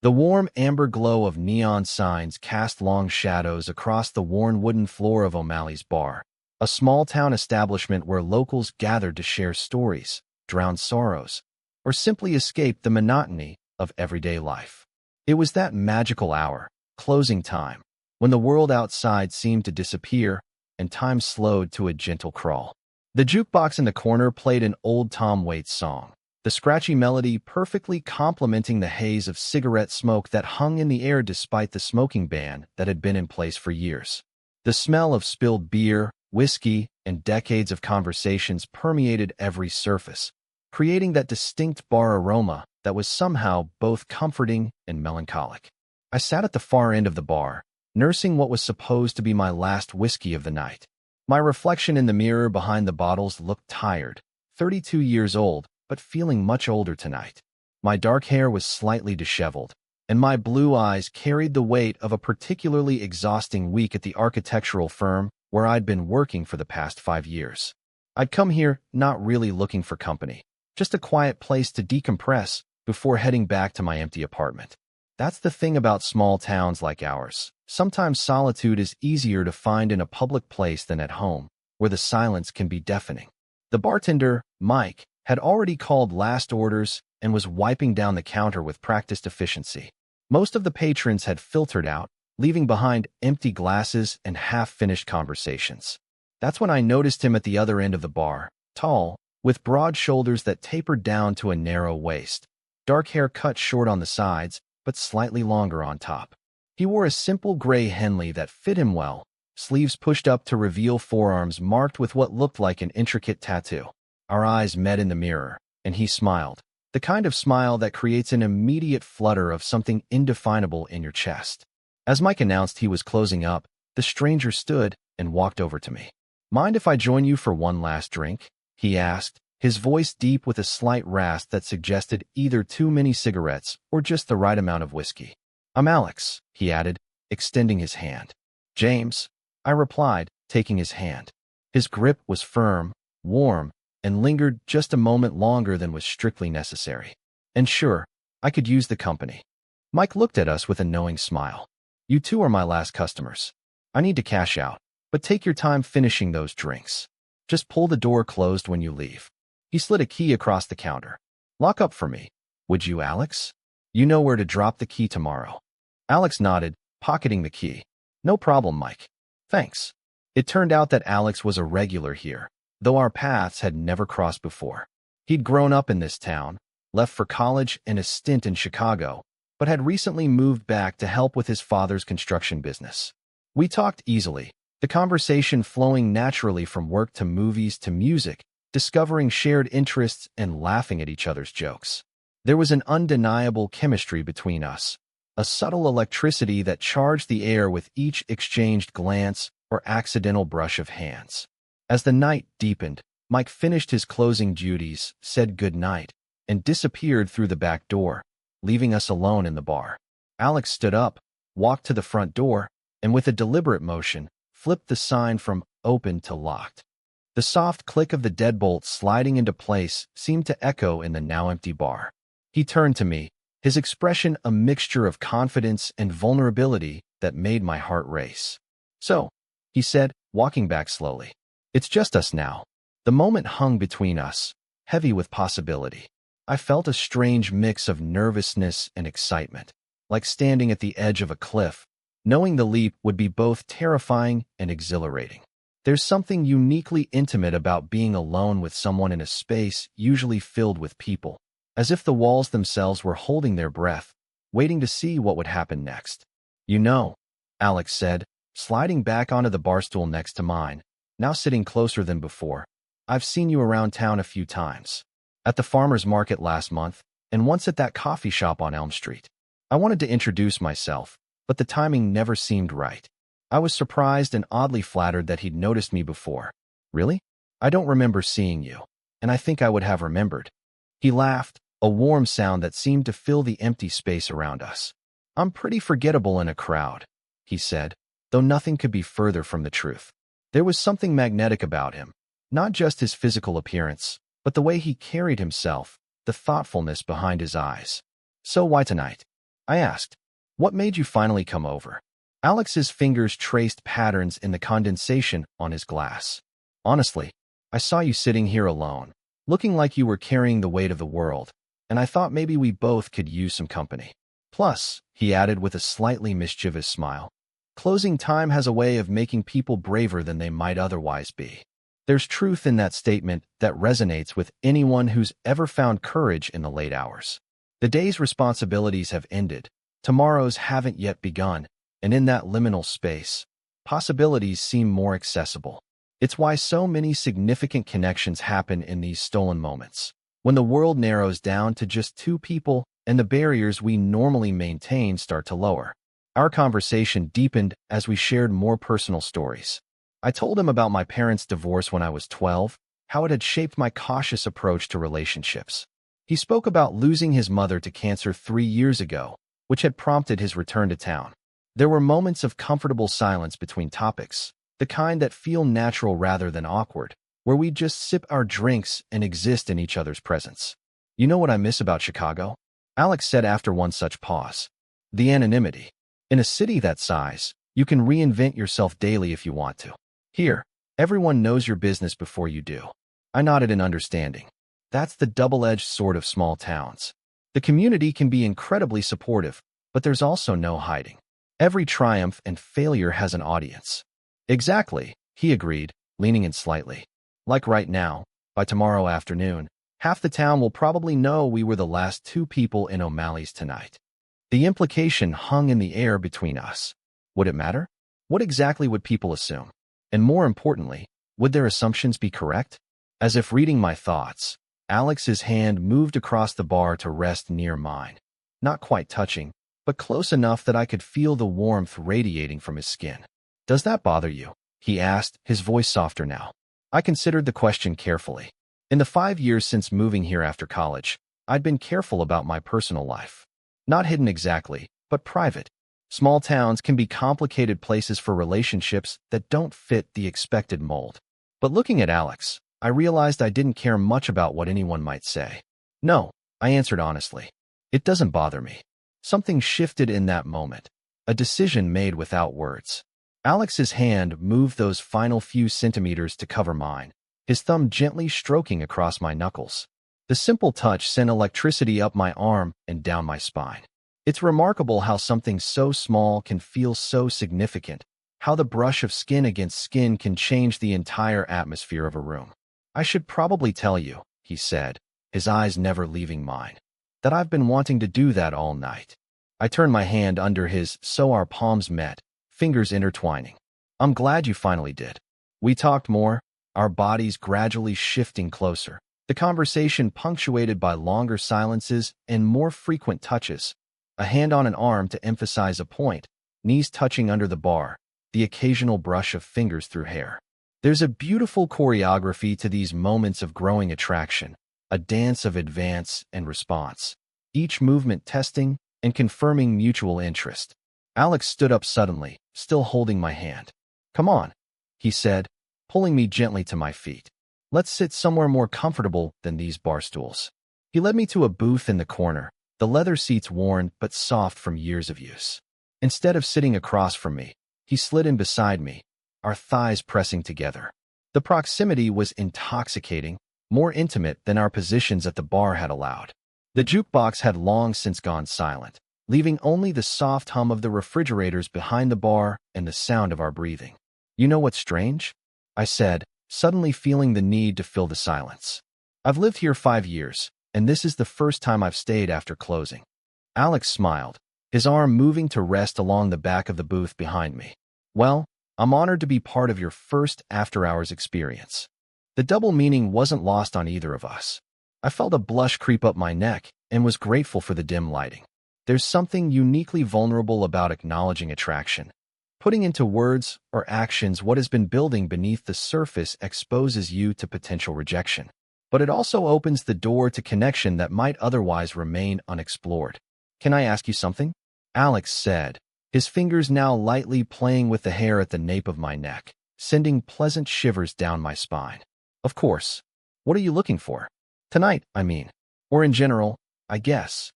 The warm amber glow of neon signs cast long shadows across the worn wooden floor of O'Malley's bar, a small-town establishment where locals gathered to share stories, drown sorrows, or simply escape the monotony of everyday life. It was that magical hour, closing time, when the world outside seemed to disappear and time slowed to a gentle crawl. The jukebox in the corner played an old Tom Waits song, the scratchy melody perfectly complementing the haze of cigarette smoke that hung in the air despite the smoking ban that had been in place for years. The smell of spilled beer, whiskey, and decades of conversations permeated every surface, creating that distinct bar aroma that was somehow both comforting and melancholic. I sat at the far end of the bar, nursing what was supposed to be my last whiskey of the night. My reflection in the mirror behind the bottles looked tired, 32 years old, but feeling much older tonight. My dark hair was slightly disheveled, and my blue eyes carried the weight of a particularly exhausting week at the architectural firm where I'd been working for the past 5 years. I'd come here not really looking for company, just a quiet place to decompress before heading back to my empty apartment. That's the thing about small towns like ours. Sometimes solitude is easier to find in a public place than at home, where the silence can be deafening. The bartender, Mike, had already called last orders and was wiping down the counter with practiced efficiency. Most of the patrons had filtered out, leaving behind empty glasses and half-finished conversations. That's when I noticed him at the other end of the bar, tall, with broad shoulders that tapered down to a narrow waist, dark hair cut short on the sides, but slightly longer on top. He wore a simple gray Henley that fit him well, sleeves pushed up to reveal forearms marked with what looked like an intricate tattoo. Our eyes met in the mirror, and he smiled, the kind of smile that creates an immediate flutter of something indefinable in your chest. As Mike announced he was closing up, the stranger stood and walked over to me. "Mind if I join you for one last drink?" he asked, his voice deep with a slight rasp that suggested either too many cigarettes or just the right amount of whiskey. "I'm Alex," he added, extending his hand. "James," I replied, taking his hand. His grip was firm, warm, and lingered just a moment longer than was strictly necessary. And sure, I could use the company. Mike looked at us with a knowing smile. "You two are my last customers. I need to cash out, but take your time finishing those drinks. Just pull the door closed when you leave." He slid a key across the counter. "Lock up for me, would you, Alex? You know where to drop the key tomorrow." Alex nodded, pocketing the key. "No problem, Mike. Thanks." It turned out that Alex was a regular here, though our paths had never crossed before. He'd grown up in this town, left for college and a stint in Chicago, but had recently moved back to help with his father's construction business. We talked easily, the conversation flowing naturally from work to movies to music, discovering shared interests and laughing at each other's jokes. There was an undeniable chemistry between us, a subtle electricity that charged the air with each exchanged glance or accidental brush of hands. As the night deepened, Mike finished his closing duties, said good night, and disappeared through the back door, leaving us alone in the bar. Alex stood up, walked to the front door, and with a deliberate motion, flipped the sign from open to locked. The soft click of the deadbolt sliding into place seemed to echo in the now empty bar. He turned to me, his expression a mixture of confidence and vulnerability that made my heart race. "So," he said, walking back slowly. "It's just us now." The moment hung between us, heavy with possibility. I felt a strange mix of nervousness and excitement, like standing at the edge of a cliff, knowing the leap would be both terrifying and exhilarating. There's something uniquely intimate about being alone with someone in a space usually filled with people, as if the walls themselves were holding their breath, waiting to see what would happen next. "You know," Alex said, sliding back onto the bar stool next to mine, now sitting closer than before, "I've seen you around town a few times. At the farmer's market last month, and once at that coffee shop on Elm Street. I wanted to introduce myself, but the timing never seemed right. I was surprised and oddly flattered that he'd noticed me before. Really? I don't remember seeing you, and I think I would have remembered." He laughed, a warm sound that seemed to fill the empty space around us. "I'm pretty forgettable in a crowd," he said, though nothing could be further from the truth. There was something magnetic about him, not just his physical appearance, but the way he carried himself, the thoughtfulness behind his eyes. "So why tonight?" I asked. What made you finally come over? Alex's fingers traced patterns in the condensation on his glass. Honestly, I saw you sitting here alone, looking like you were carrying the weight of the world, and I thought maybe we both could use some company. Plus, he added with a slightly mischievous smile, closing time has a way of making people braver than they might otherwise be. There's truth in that statement that resonates with anyone who's ever found courage in the late hours. The day's responsibilities have ended, tomorrow's haven't yet begun, and in that liminal space, possibilities seem more accessible. It's why so many significant connections happen in these stolen moments, when the world narrows down to just two people and the barriers we normally maintain start to lower. Our conversation deepened as we shared more personal stories. I told him about my parents' divorce when I was 12, how it had shaped my cautious approach to relationships. He spoke about losing his mother to cancer 3 years ago, which had prompted his return to town. There were moments of comfortable silence between topics, the kind that feel natural rather than awkward, where we just sip our drinks and exist in each other's presence. You know what I miss about Chicago? Alex said after one such pause. The anonymity. In a city that size, you can reinvent yourself daily if you want to. Here, everyone knows your business before you do. I nodded in understanding. That's the double-edged sword of small towns. The community can be incredibly supportive, but there's also no hiding. Every triumph and failure has an audience. Exactly, he agreed, leaning in slightly. Like right now, by tomorrow afternoon, half the town will probably know we were the last two people in O'Malley's tonight. The implication hung in the air between us. Would it matter? What exactly would people assume? And more importantly, would their assumptions be correct? As if reading my thoughts, Alex's hand moved across the bar to rest near mine. Not quite touching, but close enough that I could feel the warmth radiating from his skin. Does that bother you? He asked, his voice softer now. I considered the question carefully. In the 5 years since moving here after college, I'd been careful about my personal life. Not hidden exactly, but private. Small towns can be complicated places for relationships that don't fit the expected mold. But looking at Alex, I realized I didn't care much about what anyone might say. No, I answered honestly. It doesn't bother me. Something shifted in that moment, a decision made without words. Alex's hand moved those final few centimeters to cover mine, his thumb gently stroking across my knuckles. The simple touch sent electricity up my arm and down my spine. It's remarkable how something so small can feel so significant, how the brush of skin against skin can change the entire atmosphere of a room. I should probably tell you, he said, his eyes never leaving mine, that I've been wanting to do that all night. I turned my hand under his so our palms met, fingers intertwining. I'm glad you finally did. We talked more, our bodies gradually shifting closer, the conversation punctuated by longer silences and more frequent touches. A hand on an arm to emphasize a point, knees touching under the bar, the occasional brush of fingers through hair. There's a beautiful choreography to these moments of growing attraction, a dance of advance and response, each movement testing and confirming mutual interest. Alex stood up suddenly, still holding my hand. Come on, he said, pulling me gently to my feet. Let's sit somewhere more comfortable than these bar stools. He led me to a booth in the corner, the leather seats worn but soft from years of use. Instead of sitting across from me, he slid in beside me, our thighs pressing together. The proximity was intoxicating, more intimate than our positions at the bar had allowed. The jukebox had long since gone silent, leaving only the soft hum of the refrigerators behind the bar and the sound of our breathing. You know what's strange? I said, suddenly feeling the need to fill the silence. I've lived here 5 years, and this is the first time I've stayed after closing. Alex smiled, his arm moving to rest along the back of the booth behind me. Well, I'm honored to be part of your first after-hours experience. The double meaning wasn't lost on either of us. I felt a blush creep up my neck and was grateful for the dim lighting. There's something uniquely vulnerable about acknowledging attraction. Putting into words or actions what has been building beneath the surface exposes you to potential rejection. But it also opens the door to connection that might otherwise remain unexplored. Can I ask you something? Alex said, his fingers now lightly playing with the hair at the nape of my neck, sending pleasant shivers down my spine. Of course. What are you looking for? Tonight, I mean. Or in general, I guess.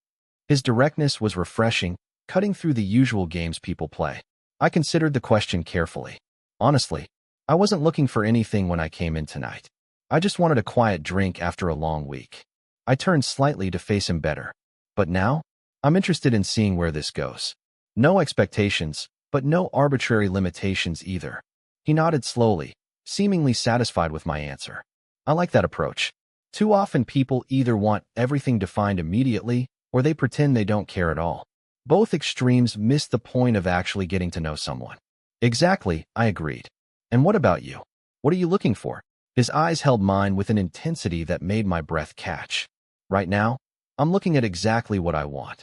His directness was refreshing, cutting through the usual games people play. I considered the question carefully. Honestly, I wasn't looking for anything when I came in tonight. I just wanted a quiet drink after a long week. I turned slightly to face him better. But now, I'm interested in seeing where this goes. No expectations, but no arbitrary limitations either. He nodded slowly, seemingly satisfied with my answer. I like that approach. Too often people either want everything defined immediately, or they pretend they don't care at all. Both extremes miss the point of actually getting to know someone. Exactly, I agreed. And what about you? What are you looking for? His eyes held mine with an intensity that made my breath catch. Right now, I'm looking at exactly what I want.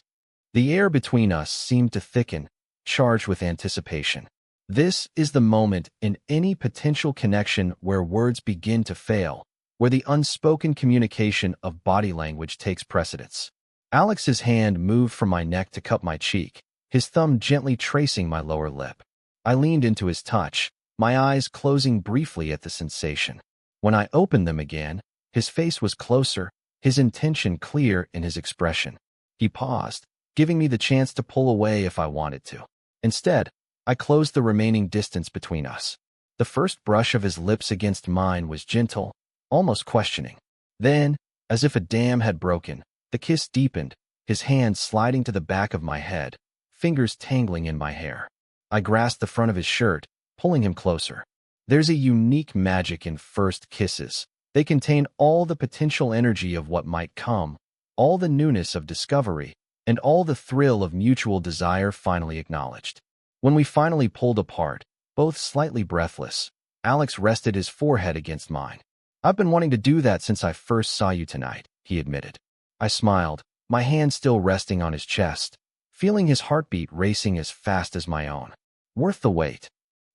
The air between us seemed to thicken, charged with anticipation. This is the moment in any potential connection where words begin to fail, where the unspoken communication of body language takes precedence. Alex's hand moved from my neck to cup my cheek, his thumb gently tracing my lower lip. I leaned into his touch, my eyes closing briefly at the sensation. When I opened them again, his face was closer, his intention clear in his expression. He paused, giving me the chance to pull away if I wanted to. Instead, I closed the remaining distance between us. The first brush of his lips against mine was gentle, almost questioning. Then, as if a dam had broken, the kiss deepened, his hand sliding to the back of my head, fingers tangling in my hair. I grasped the front of his shirt, pulling him closer. There's a unique magic in first kisses. They contain all the potential energy of what might come, all the newness of discovery, and all the thrill of mutual desire finally acknowledged. When we finally pulled apart, both slightly breathless, Alex rested his forehead against mine. I've been wanting to do that since I first saw you tonight, he admitted. I smiled, my hand still resting on his chest, feeling his heartbeat racing as fast as my own. Worth the wait.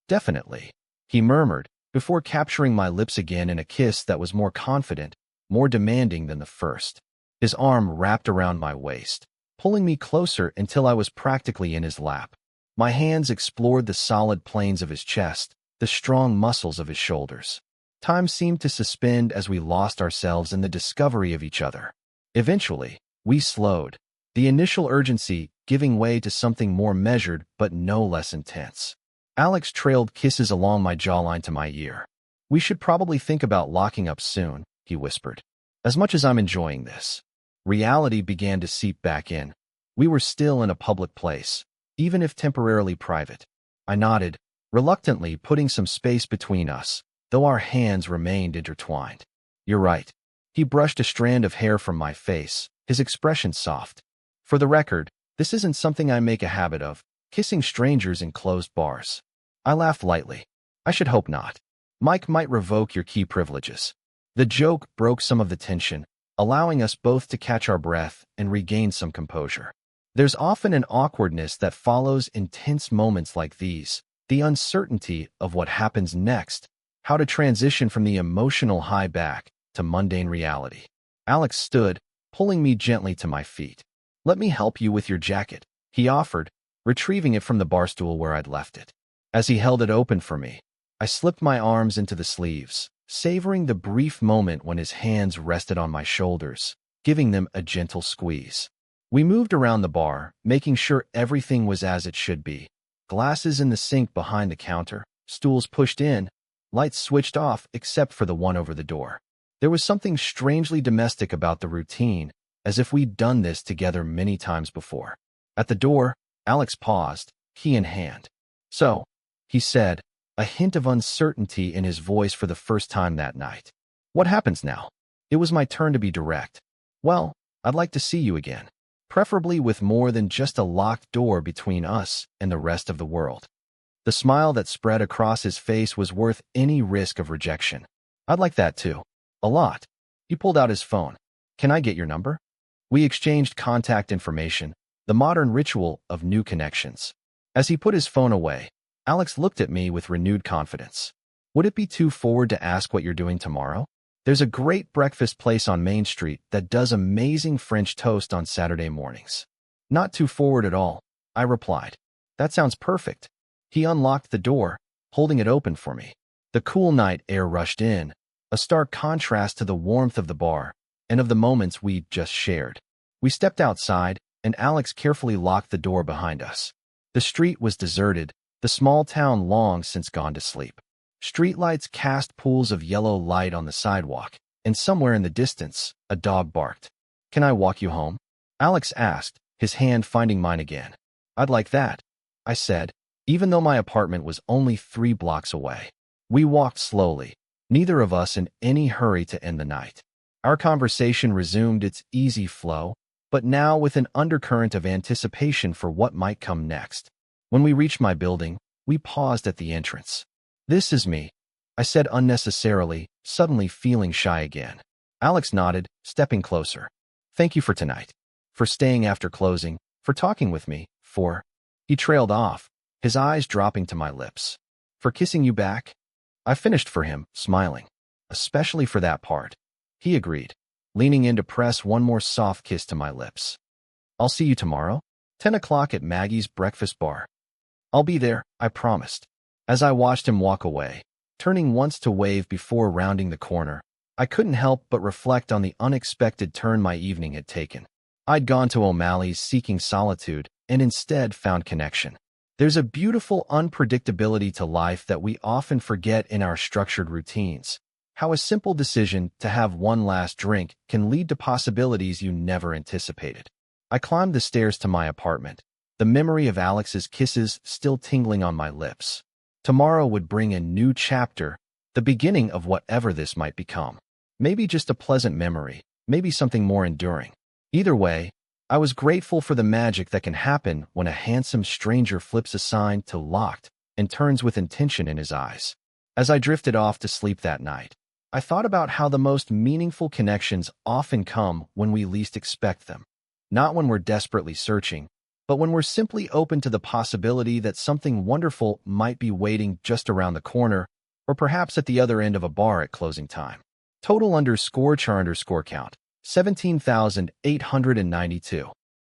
Definitely, he murmured, before capturing my lips again in a kiss that was more confident, more demanding than the first. His arm wrapped around my waist, pulling me closer until I was practically in his lap. My hands explored the solid planes of his chest, the strong muscles of his shoulders. Time seemed to suspend as we lost ourselves in the discovery of each other. Eventually, we slowed, the initial urgency giving way to something more measured but no less intense. Alex trailed kisses along my jawline to my ear. We should probably think about locking up soon, he whispered. As much as I'm enjoying this, reality began to seep back in. We were still in a public place, even if temporarily private. I nodded, reluctantly putting some space between us, though our hands remained intertwined. You're right. He brushed a strand of hair from my face, his expression soft. For the record, this isn't something I make a habit of, kissing strangers in closed bars. I laughed lightly. I should hope not. Mike might revoke your key privileges. The joke broke some of the tension, allowing us both to catch our breath and regain some composure. There's often an awkwardness that follows intense moments like these, the uncertainty of what happens next, how to transition from the emotional high back to mundane reality. Alex stood, pulling me gently to my feet. Let me help you with your jacket, he offered, retrieving it from the bar stool where I'd left it. As he held it open for me, I slipped my arms into the sleeves, savoring the brief moment when his hands rested on my shoulders, giving them a gentle squeeze. We moved around the bar, making sure everything was as it should be. Glasses in the sink behind the counter, stools pushed in, lights switched off except for the one over the door. There was something strangely domestic about the routine, as if we'd done this together many times before. At the door, Alex paused, key in hand. So, he said, a hint of uncertainty in his voice for the first time that night. What happens now? It was my turn to be direct. Well, I'd like to see you again, preferably with more than just a locked door between us and the rest of the world. The smile that spread across his face was worth any risk of rejection. I'd like that too. A lot. He pulled out his phone. Can I get your number? We exchanged contact information, the modern ritual of new connections. As he put his phone away, Alex looked at me with renewed confidence. Would it be too forward to ask what you're doing tomorrow? There's a great breakfast place on Main Street that does amazing French toast on Saturday mornings. Not too forward at all, I replied. That sounds perfect. He unlocked the door, holding it open for me. The cool night air rushed in, a stark contrast to the warmth of the bar and of the moments we'd just shared. We stepped outside, and Alex carefully locked the door behind us. The street was deserted, the small town long since gone to sleep. Streetlights cast pools of yellow light on the sidewalk, and somewhere in the distance, a dog barked. "Can I walk you home?" Alex asked, his hand finding mine again. "I'd like that," I said, even though my apartment was only 3 blocks away. We walked slowly, neither of us in any hurry to end the night. Our conversation resumed its easy flow, but now with an undercurrent of anticipation for what might come next. When we reached my building, we paused at the entrance. "This is me," I said unnecessarily, suddenly feeling shy again. Alex nodded, stepping closer. "Thank you for tonight. For staying after closing, for talking with me, for—" He trailed off, his eyes dropping to my lips. "For kissing you back?" I finished for him, smiling. "Especially for that part," he agreed, leaning in to press one more soft kiss to my lips. "I'll see you tomorrow, 10 o'clock at Maggie's breakfast bar." "I'll be there," I promised. As I watched him walk away, turning once to wave before rounding the corner, I couldn't help but reflect on the unexpected turn my evening had taken. I'd gone to O'Malley's seeking solitude and instead found connection. There's a beautiful unpredictability to life that we often forget in our structured routines. How a simple decision to have one last drink can lead to possibilities you never anticipated. I climbed the stairs to my apartment, the memory of Alex's kisses still tingling on my lips. Tomorrow would bring a new chapter, the beginning of whatever this might become. Maybe just a pleasant memory, maybe something more enduring. Either way, I was grateful for the magic that can happen when a handsome stranger flips a sign to locked and turns with intention in his eyes. As I drifted off to sleep that night, I thought about how the most meaningful connections often come when we least expect them. Not when we're desperately searching, but when we're simply open to the possibility that something wonderful might be waiting just around the corner, or perhaps at the other end of a bar at closing time. Total_char_count, 17,892.